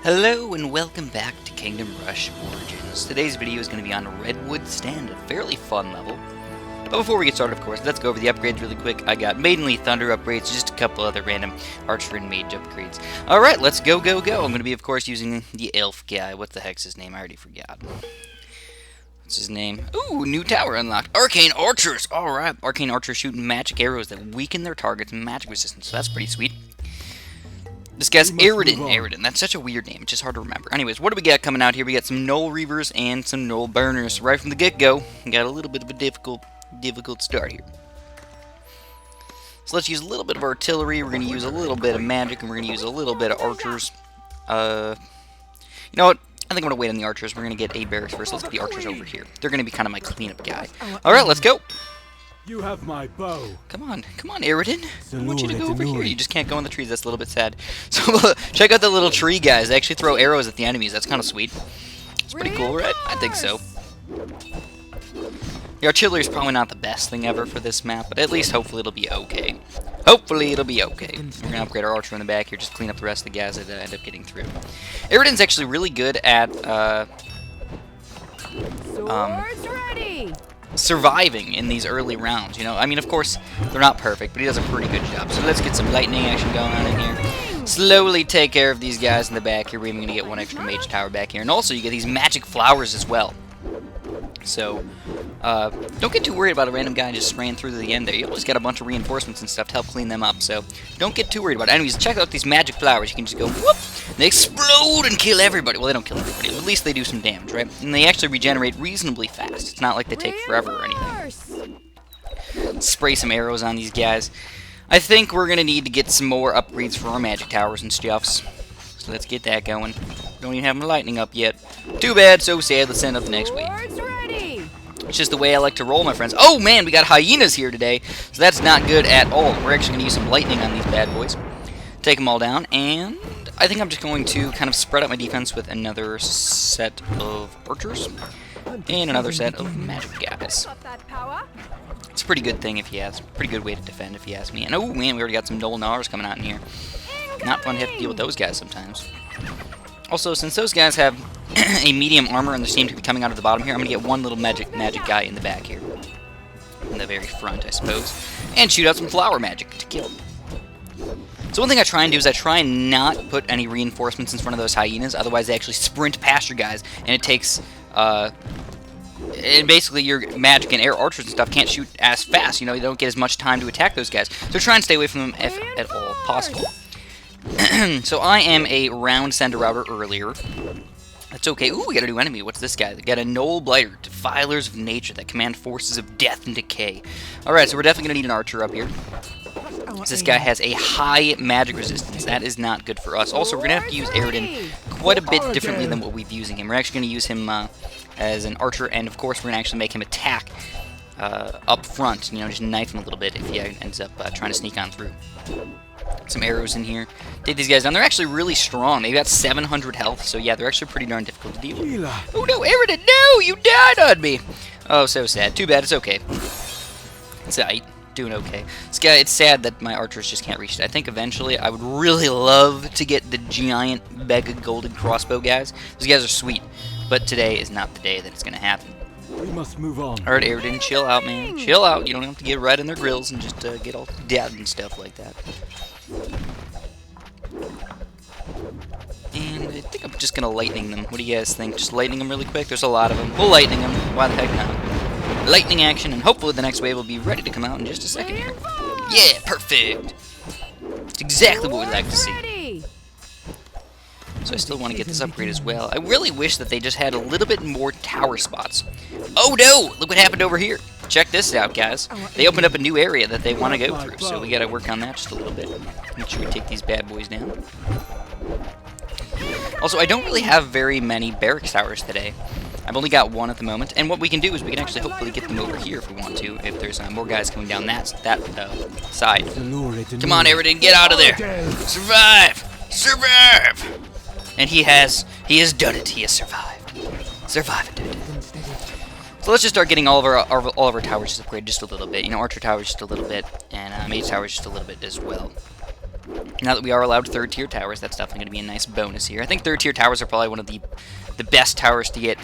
Hello and welcome back to Kingdom Rush Origins. Today's video is going to be on Redwood Stand, a fairly fun level. But before we get started, of course, let's go over the upgrades really quick. I got Maidenly Thunder upgrades, just a couple other random Archer and Mage upgrades. Alright, let's go. I'm going to be, of course, using the elf guy. What the heck's his name? I already forgot. What's his name? Ooh, new tower unlocked. Arcane Archers! Alright, Arcane Archers shooting magic arrows that weaken their target's magic resistance, so that's pretty sweet. This guy's Aridin. That's such a weird name. It's just hard to remember. Anyways, what do we got coming out here? We got some Null Reavers and some Null Burners. Right from the get-go, we got a little bit of a difficult start here. So let's use a little bit of artillery. We're going to use a little bit of magic, and we're going to use a little bit of archers. You know what? I think I'm going to wait on the archers. We're going to get a barracks first. Let's get the archers over here. They're going to be kind of my cleanup guy. Alright, let's go. You have my bow. Come on, Aridin. I want you to go over here. You just can't go in the trees. That's a little bit sad. So check out the little tree guys. They actually throw arrows at the enemies. That's kind of sweet. It's pretty cool, right? I think so. The artillery is probably not the best thing ever for this map, but at least hopefully it'll be okay. Hopefully it'll be okay. We're going to upgrade our archer in the back here, just clean up the rest of the guys that end up getting through. Aridin's actually really good at Swords ready. Surviving in these early rounds, you know. I mean, of course, they're not perfect, but he does a pretty good job. So let's get some lightning action going on in here. Slowly take care of these guys in the back here. We're even going to get one extra mage tower back here. And also, you get these magic flowers as well. So, don't get too worried about a random guy just spraying through to the end there. You always got a bunch of reinforcements and stuff to help clean them up. So, don't get too worried about it. Anyways, check out these magic flowers. You can just go, whoop! They explode and kill everybody. Well, they don't kill everybody, but at least they do some damage, right? And they actually regenerate reasonably fast. It's not like they take forever or anything. Spray some arrows on these guys. I think we're going to need to get some more upgrades for our magic towers and stuffs. So let's get that going. Don't even have my lightning up yet. Too bad, so sad. Let's send up the next wave. It's just the way I like to roll, my friends. Oh, man, we got hyenas here today. So that's not good at all. We're actually going to use some lightning on these bad boys. Take them all down, and I think I'm just going to kind of spread out my defense with another set of archers and another set of magic guys. It's a pretty good thing if you ask. Pretty good way to defend if you ask me. And oh man, we already got some Null Gnawers coming out in here. Not fun to have to deal with those guys sometimes. Also, since those guys have a medium armor and they seem to be coming out of the bottom here, I'm going to get one little magic guy in the back here. In the very front, I suppose. And shoot out some flower magic to kill. So one thing I try and do is I try and not put any reinforcements in front of those hyenas, otherwise they actually sprint past your guys, and it takes, and basically your magic and air archers and stuff can't shoot as fast, you know, you don't get as much time to attack those guys. So try and stay away from them if at all possible. So I am a round sender router earlier. That's okay. Ooh, we got a new enemy. What's this guy? We got a Null Blighter, Defilers of Nature that command forces of death and decay. Alright, so we're definitely going to need an archer up here. This guy has a high magic resistance. That is not good for us. Also, we're going to have to use Aridin quite a bit differently than what we've using him. We're actually going to use him as an archer, and of course, we're going to actually make him attack up front. You know, just knife him a little bit if he ends up trying to sneak on through. Some arrows in here. Take these guys down. They're actually really strong. They've got 700 health, so yeah, they're actually pretty darn difficult to deal with. Oh no, Aridin, no! You died on me! Oh, so sad. Too bad. It's okay. It's alright. Doing okay. This guy, it's sad that my archers just can't reach it. I think eventually I would really love to get the giant mega golden crossbow guys. Those guys are sweet, but today is not the day that it's going to happen. We must move on. Alright, Aridin, chill out, man. Chill out. You don't have to get right in their grills and just get all dead and stuff like that. And I think I'm just going to lightning them. What do you guys think? Just lightning them really quick? There's a lot of them. We'll lightning them. Why the heck not? Lightning action, and hopefully the next wave will be ready to come out in just a second here. Yeah, perfect! It's exactly what we like to see. So I still want to get this upgrade as well. I really wish that they just had a little bit more tower spots. Oh no! Look what happened over here. Check this out, guys. They opened up a new area that they want to go through, so we got to work on that just a little bit. Make sure we take these bad boys down. Also, I don't really have very many barracks towers today. I've only got one at the moment, and what we can do is we can actually hopefully get them over here if we want to, if there's more guys coming down that side. Come on, Aridin, get out of there! Survive! Survive! And he has done it. He has survived. Survived it. So let's just start getting all of our towers upgraded just a little bit. You know, archer towers just a little bit, and mage towers just a little bit as well. Now that we are allowed 3rd tier towers, that's definitely going to be a nice bonus here. I think 3rd tier towers are probably one of the best towers to get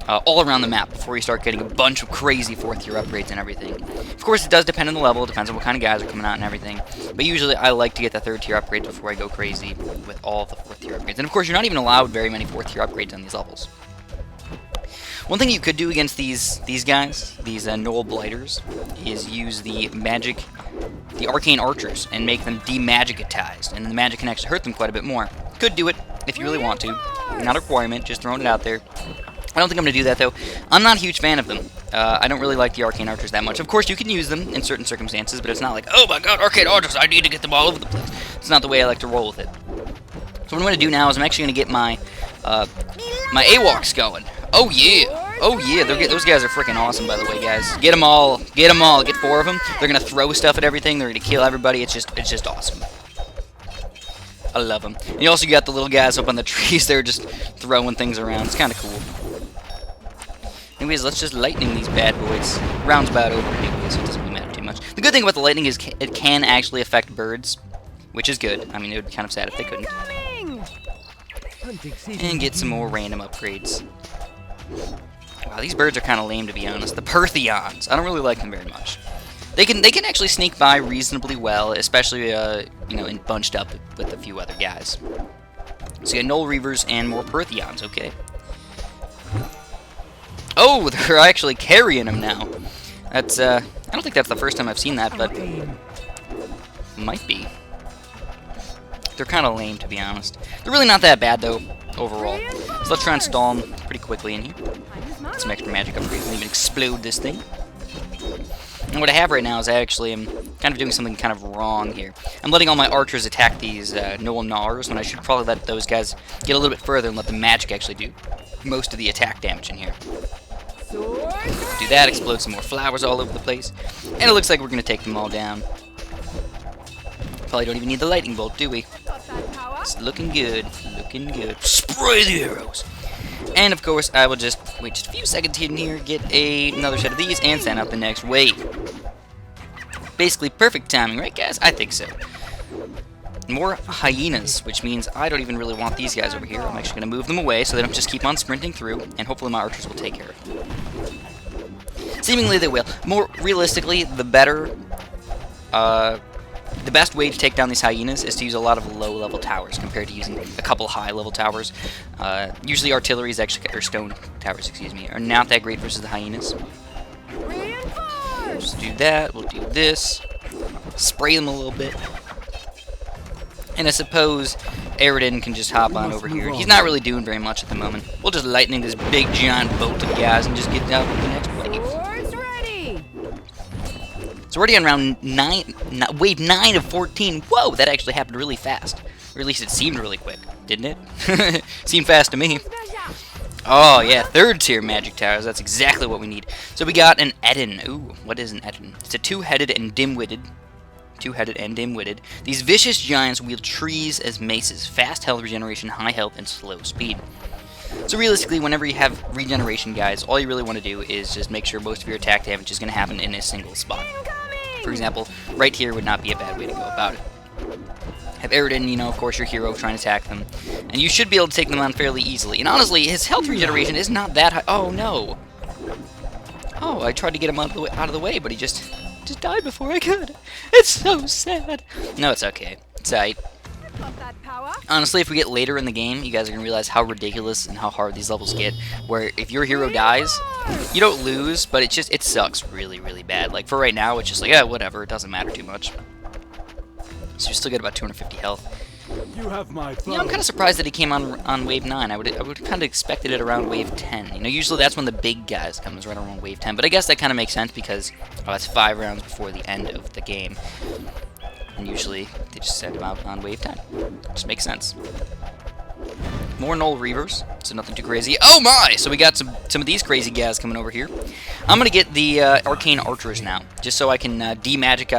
all around the map before you start getting a bunch of crazy 4th tier upgrades and everything. Of course, it does depend on the level. It depends on what kind of guys are coming out and everything. But usually, I like to get the 3rd tier upgrades before I go crazy with all of the 4th tier upgrades. And of course, you're not even allowed very many 4th tier upgrades on these levels. One thing you could do against these guys, these null blighters, is use the arcane archers and make them demagicatized, and the magic can actually hurt them quite a bit more. Could do it if you really want to. Not a requirement, just throwing it out there. I don't think I'm going to do that, though. I'm not a huge fan of them. I don't really like the arcane archers that much. Of course, you can use them in certain circumstances, but it's not like, oh my god, arcane archers, I need to get them all over the place. It's not the way I like to roll with it. So what I'm going to do now is I'm actually going to get my AWOCs going. Oh yeah! Oh yeah! Those guys are freaking awesome, by the way, guys. Get them all! Get them all! Get 4 of them. They're gonna throw stuff at everything. They're gonna kill everybody. It's just awesome. I love them. And you also got the little guys up on the trees. They're just throwing things around. It's kind of cool. Anyways, let's just lightning these bad boys. Round's about over anyway, so it doesn't really matter too much. The good thing about the lightning is it can actually affect birds, which is good. I mean, it would be kind of sad if they couldn't. And get some more random upgrades. Wow, these birds are kind of lame, to be honest. The Perthions. I don't really like them very much. They can actually sneak by reasonably well, especially you know, bunched up with a few other guys. So you got Null Reavers and more Perthions. Okay. Oh, they're actually carrying them now. That's I don't think that's the first time I've seen that, but might be. They're kind of lame, to be honest. They're really not that bad, though, overall. So let's try and stall them pretty quickly in here. Get some extra magic upgrades and even explode this thing. And what I have right now is I actually am kind of doing something kind of wrong here. I'm letting all my archers attack these null gnawers when I should probably let those guys get a little bit further and let the magic actually do most of the attack damage in here. Do that, explode some more flowers all over the place. And it looks like we're going to take them all down. Probably don't even need the lightning bolt, do we? It's looking good. Looking good. Spray the arrows! And of course, I will just wait just a few seconds in here, get another set of these, and send out the next wave. Basically perfect timing, right guys? I think so. More hyenas, which means I don't even really want these guys over here. I'm actually going to move them away so they don't just keep on sprinting through, and hopefully my archers will take care of them. Seemingly they will. More realistically, the better... the best way to take down these hyenas is to use a lot of low-level towers compared to using a couple high-level towers. Usually artillery is actually, or stone towers, excuse me, are not that great versus the hyenas. Let's do that. We'll do this. Spray them a little bit. And I suppose Aridin can just hop on over here. He's not really doing very much at the moment. We'll just lightning this big giant bolt of guys and just get down with the next wave. So we're already on round 9, wave 9 of 14. Whoa, that actually happened really fast. Or at least it seemed really quick, didn't it? Seemed fast to me. Oh yeah, 3rd tier magic towers. That's exactly what we need. So we got an Eden. Ooh, what is an Eden? It's a two-headed and dim-witted. These vicious giants wield trees as maces. Fast health regeneration, high health, and slow speed. So realistically, whenever you have regeneration guys, all you really want to do is just make sure most of your attack damage is going to happen in a single spot. For example, right here would not be a bad way to go about it. Have Aridin, you know, of course, your hero trying to attack them. And you should be able to take them on fairly easily. And honestly, his health regeneration is not that high. Oh, no. Oh, I tried to get him out of the way, but he just died before I could. It's so sad. No, it's okay. It's alright. Honestly, if we get later in the game, you guys are going to realize how ridiculous and how hard these levels get, where if your hero dies, you don't lose, but it sucks really, really bad. Like, for right now, it's just like, yeah, whatever, it doesn't matter too much. So you still get about 250 health. You have my bow. Yeah, I'm kind of surprised that he came on wave 9. I would kind of expected it around wave 10. You know, usually that's when the big guys come, is right around wave 10. But I guess that kind of makes sense because that's 5 rounds before the end of the game. And usually they just send him out on wave 10. Just makes sense. More Null Reavers, so nothing too crazy. Oh my! So we got some of these crazy guys coming over here. I'm gonna get the Arcane Archers now, just so I can de-magic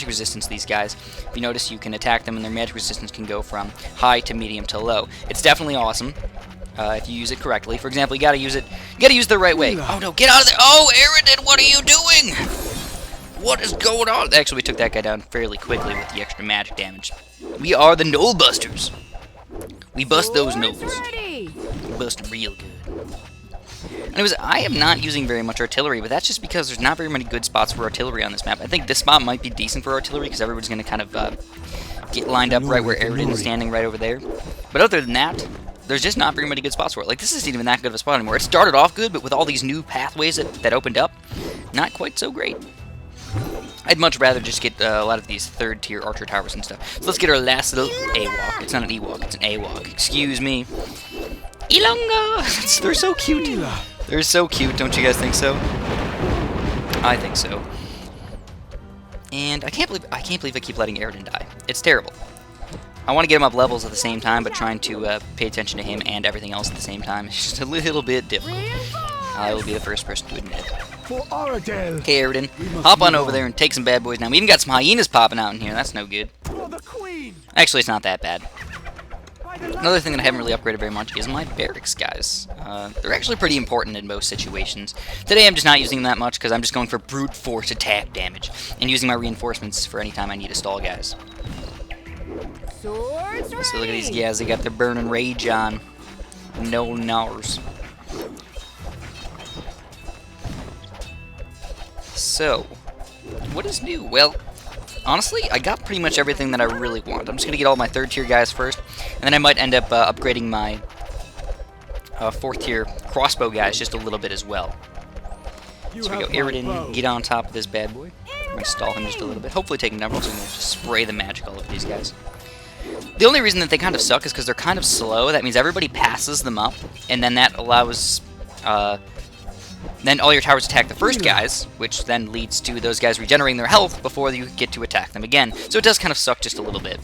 resistance these guys. If you notice, you can attack them and their magic resistance can go from high to medium to low. It's definitely awesome if you use it correctly. For example, you gotta use it the right way. Oh no, get out of there! Oh, Aridin, what are you doing? What is going on? Actually, we took that guy down fairly quickly with the extra magic damage. We are the Null Busters. We bust those Swords nulls. ready. We bust them real good. Anyways, I am not using very much artillery, but that's just because there's not very many good spots for artillery on this map. I think this spot might be decent for artillery because everybody's going to kind of get lined up right where Aridin is standing right over there. But other than that, there's just not very many good spots for it. Like, this isn't even that good of a spot anymore. It started off good, but with all these new pathways that opened up, not quite so great. I'd much rather just get a lot of these third-tier archer towers and stuff. So let's get our last little A-walk. It's not an E-walk, it's an A-walk. Excuse me. Ilonga! They're so cute. They're so cute, don't you guys think so? I think so. And I can't believe I keep letting Aridin die. It's terrible. I want to get him up levels at the same time, but trying to pay attention to him and everything else at the same time is just a little bit difficult. I will be the first person to admit it. Okay, Aridin, hop on over there and take some bad boys down. We even got some hyenas popping out in here. That's no good. Actually, it's not that bad. Another thing that I haven't really upgraded very much is my barracks, guys. They're actually pretty important in most situations. Today I'm just not using them that much because I'm just going for brute force attack damage and using my reinforcements for any time I need to stall guys. Swords ready. So look at these guys, they got their burning rage on. No nars. So, what is new? Well, honestly, I got pretty much everything that I really want. I'm just going to get all my third tier guys first, and then I might end up upgrading my fourth tier crossbow guys just a little bit as well. So we go, Aridin, get on top of this bad boy. I'm going to stall him just a little bit. Hopefully take him down. I'm also going to just spray the magic all over these guys. The only reason that they kind of suck is because they're kind of slow. That means everybody passes them up, and then that allows... then all your towers attack the first guys, which then leads to those guys regenerating their health before you get to attack them again. So it does kind of suck just a little bit.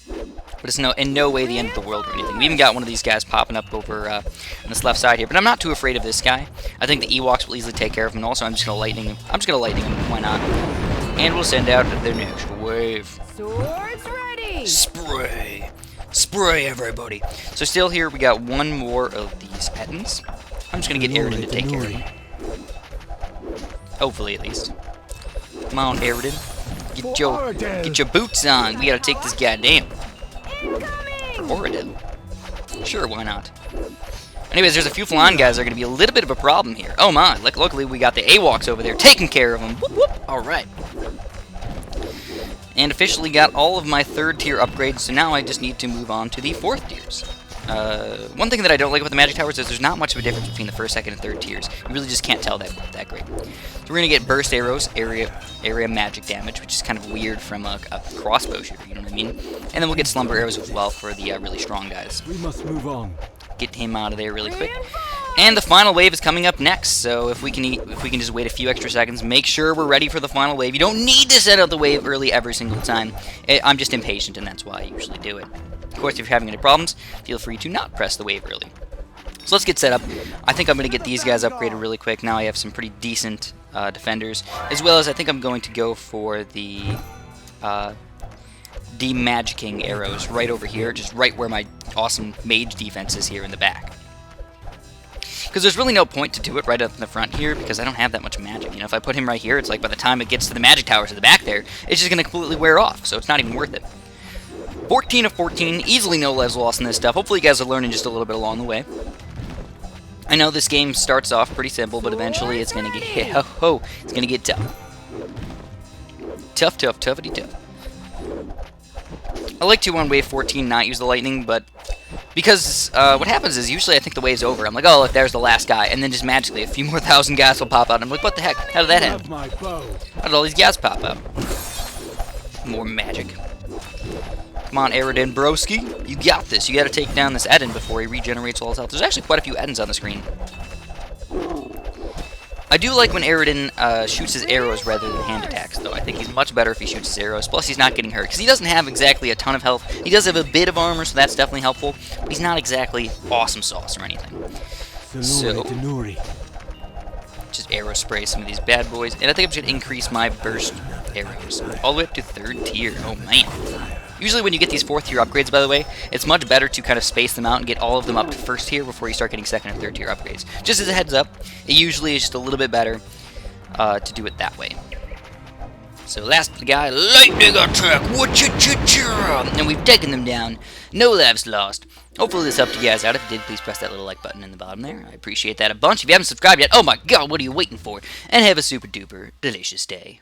But it's in no way the end of the world or anything. We even got one of these guys popping up over on this left side here. But I'm not too afraid of this guy. I think the Ewoks will easily take care of him. And also, I'm just going to lightning him. Why not? And we'll send out the next wave. Swords ready. Spray. Spray, everybody. So still here, we got one more of these Ettins. I'm just going to get Aridin to take care of him. Hopefully, at least. Come on, Aridin. Get your boots on. We gotta take this guy down. Oradil. Sure, why not? Anyways, there's a few flying guys that are gonna be a little bit of a problem here. Oh my, luckily we got the AWOCs over there taking care of them. Whoop, whoop. Alright. And officially got all of my third tier upgrades, so now I just need to move on to the fourth tiers. One thing that I don't like about the magic towers is there's not much of a difference between the first, second, and third tiers. You really just can't tell that great. So we're gonna get burst arrows, area magic damage, which is kind of weird from a crossbow shooter. You know what I mean? And then we'll get slumber arrows as well for the really strong guys. We must move on. Get him out of there really quick. And the final wave is coming up next. So if we can just wait a few extra seconds, make sure we're ready for the final wave. You don't need to set out the wave early every single time. I'm just impatient, and that's why I usually do it. Of course, if you're having any problems, feel free to not press the wave early. So let's get set up. I think I'm going to get these guys upgraded really quick. Now I have some pretty decent defenders, as well as I think I'm going to go for the demagicking arrows right over here, just right where my awesome mage defense is here in the back. Because there's really no point to do it right up in the front here, because I don't have that much magic. You know, if I put him right here, it's like by the time it gets to the magic towers at the back there, it's just going to completely wear off, so it's not even worth it. 14 of 14, easily no lives lost in this stuff. Hopefully you guys are learning just a little bit along the way. I know this game starts off pretty simple, but eventually it's gonna get it's gonna get tough. Toughity tough. I like to on wave 14 not use the lightning, but because what happens is usually I think the wave's over. I'm like, oh look, there's the last guy, and then just magically a few more thousand guys will pop out. I'm like, what the heck? How did that happen? How did all these guys pop out? More magic. Come on, Aridin broski. You got this. You gotta take down this Eddin before he regenerates all his health. There's actually quite a few Eddins on the screen. I do like when Aridin shoots his arrows rather than hand attacks, though. I think he's much better if he shoots his arrows. Plus, he's not getting hurt, because he doesn't have exactly a ton of health. He does have a bit of armor, so that's definitely helpful. But he's not exactly awesome sauce or anything. So, just arrow spray some of these bad boys. And I think I'm just going to increase my burst arrows all the way up to third tier. Oh, man. Usually when you get these fourth tier upgrades, by the way, it's much better to kind of space them out and get all of them up to first tier before you start getting second and third tier upgrades. Just as a heads up, it usually is just a little bit better to do it that way. So last guy, lightning attack, and we've taken them down. No lives lost. Hopefully this helped you guys out. If it did, please press that little like button in the bottom there. I appreciate that a bunch. If you haven't subscribed yet, oh my god, what are you waiting for? And have a super duper delicious day.